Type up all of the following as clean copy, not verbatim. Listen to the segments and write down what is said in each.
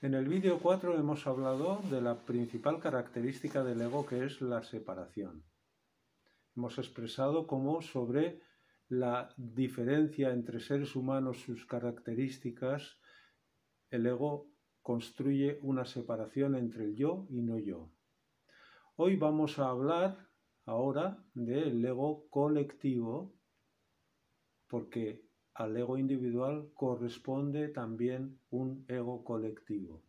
En el vídeo 4 hemos hablado de la principal característica del ego, que es la separación. Hemos expresado cómo sobre la diferencia entre seres humanos, sus características, el ego construye una separación entre el yo y no yo. Hoy vamos a hablar ahora del ego colectivo, porque al ego individual corresponde también un ego colectivo.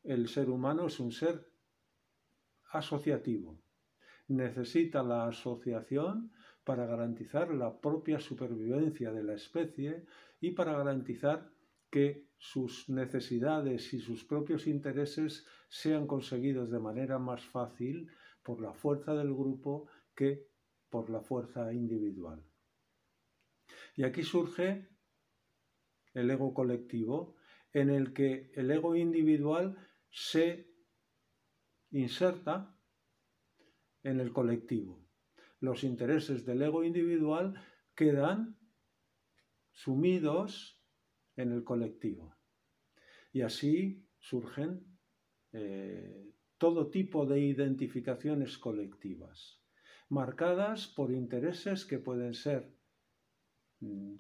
El ser humano es un ser asociativo. Necesita la asociación para garantizar la propia supervivencia de la especie y para garantizar que sus necesidades y sus propios intereses sean conseguidos de manera más fácil por la fuerza del grupo que por la fuerza individual. Y aquí surge el ego colectivo, en el que el ego individual se inserta en el colectivo. Los intereses del ego individual quedan sumidos en el colectivo. Y así surgen todo tipo de identificaciones colectivas, marcadas por intereses que pueden ser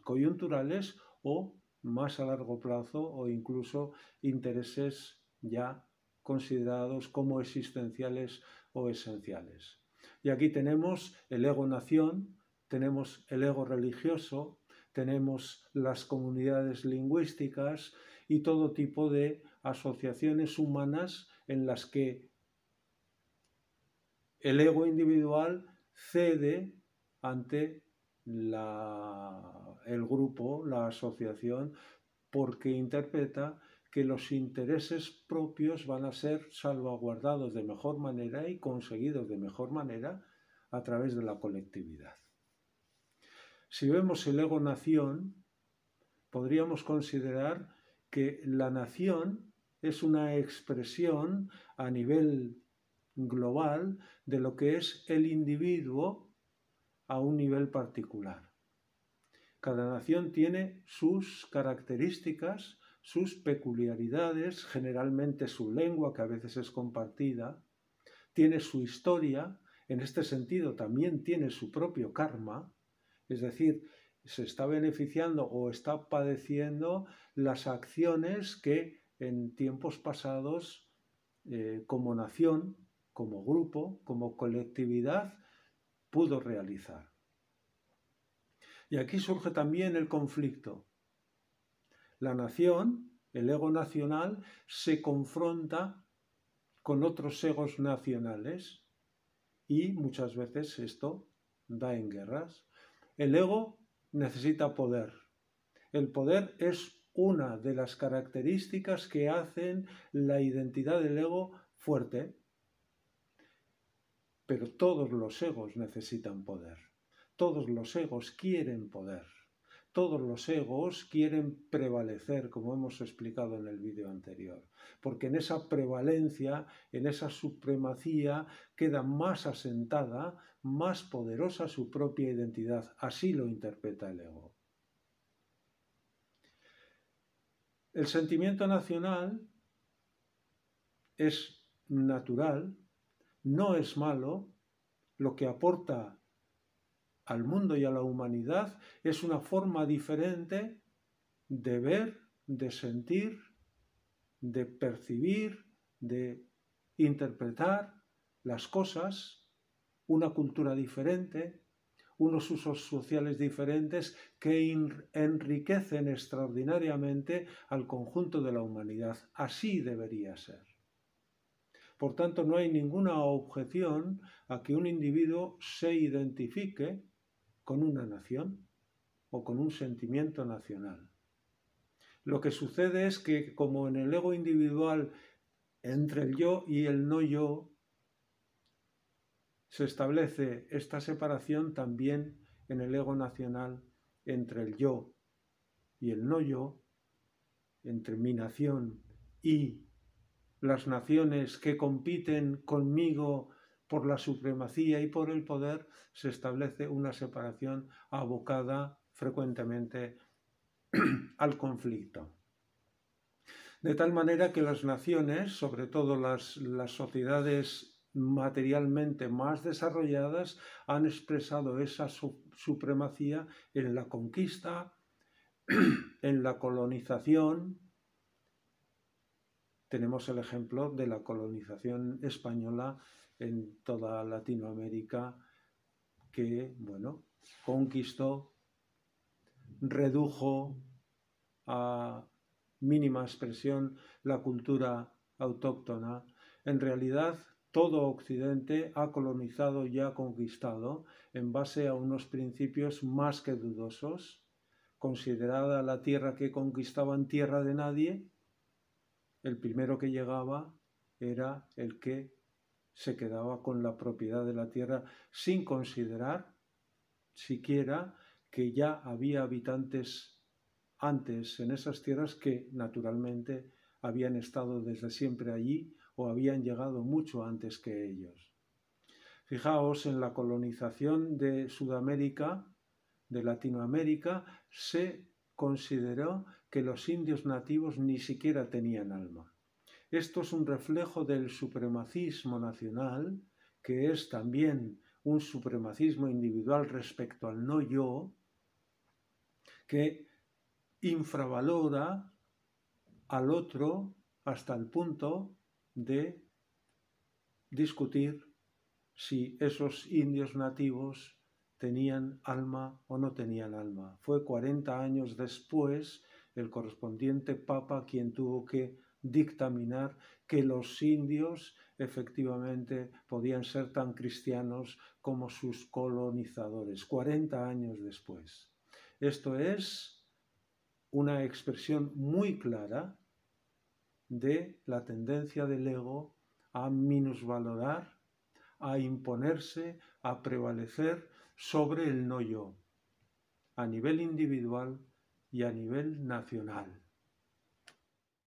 coyunturales o más a largo plazo, o incluso intereses ya considerados como existenciales o esenciales. Y aquí tenemos el ego-nación, tenemos el ego religioso, tenemos las comunidades lingüísticas y todo tipo de asociaciones humanas en las que el ego individual cede ante el grupo, la asociación, porque interpreta que los intereses propios van a ser salvaguardados de mejor manera y conseguidos de mejor manera a través de la colectividad. Si vemos el ego-nación, podríamos considerar que la nación es una expresión a nivel global de lo que es el individuo a un nivel particular. Cada nación tiene sus características, sus peculiaridades, generalmente su lengua, que a veces es compartida, tiene su historia, en este sentido también tiene su propio karma, es decir, se está beneficiando o está padeciendo las acciones que en tiempos pasados, como nación, como grupo, como colectividad, pudo realizar. Y aquí surge también el conflicto. La nación, el ego nacional, se confronta con otros egos nacionales y muchas veces esto da en guerras. El ego necesita poder. El poder es una de las características que hacen la identidad del ego fuerte. Pero todos los egos necesitan poder. Todos los egos quieren poder. Todos los egos quieren prevalecer, como hemos explicado en el vídeo anterior, porque en esa prevalencia, en esa supremacía, queda más asentada, más poderosa su propia identidad. Así lo interpreta el ego. El sentimiento nacional es natural, no es malo, lo que aporta al mundo y a la humanidad es una forma diferente de ver, de sentir, de percibir, de interpretar las cosas, una cultura diferente, unos usos sociales diferentes que enriquecen extraordinariamente al conjunto de la humanidad. Así debería ser. Por tanto, no hay ninguna objeción a que un individuo se identifique con una nación o con un sentimiento nacional. Lo que sucede es que, como en el ego individual, entre el yo y el no yo, se establece esta separación también en el ego nacional entre el yo y el no yo, entre mi nación y las naciones que compiten conmigo por la supremacía y por el poder, se establece una separación abocada frecuentemente al conflicto. De tal manera que las naciones, sobre todo las sociedades materialmente más desarrolladas, han expresado esa supremacía en la conquista, en la colonización. Tenemos el ejemplo de la colonización española en toda Latinoamérica, que, bueno, conquistó, redujo a mínima expresión la cultura autóctona. En realidad, todo Occidente ha colonizado y ha conquistado en base a unos principios más que dudosos. Considerada la tierra que conquistaban tierra de nadie, el primero que llegaba era el que se quedaba con la propiedad de la tierra sin considerar siquiera que ya había habitantes antes en esas tierras que naturalmente habían estado desde siempre allí o habían llegado mucho antes que ellos. Fijaos, en la colonización de Sudamérica, de Latinoamérica, se consideró que los indios nativos ni siquiera tenían alma. Esto es un reflejo del supremacismo nacional, que es también un supremacismo individual respecto al no yo, que infravalora al otro hasta el punto de discutir si esos indios nativos tenían alma o no tenían alma. Fue 40 años después el correspondiente papa quien tuvo que dictaminar que los indios efectivamente podían ser tan cristianos como sus colonizadores, 40 años después. Esto es una expresión muy clara de la tendencia del ego a minusvalorar, a imponerse, a prevalecer sobre el no yo, a nivel individual y a nivel nacional.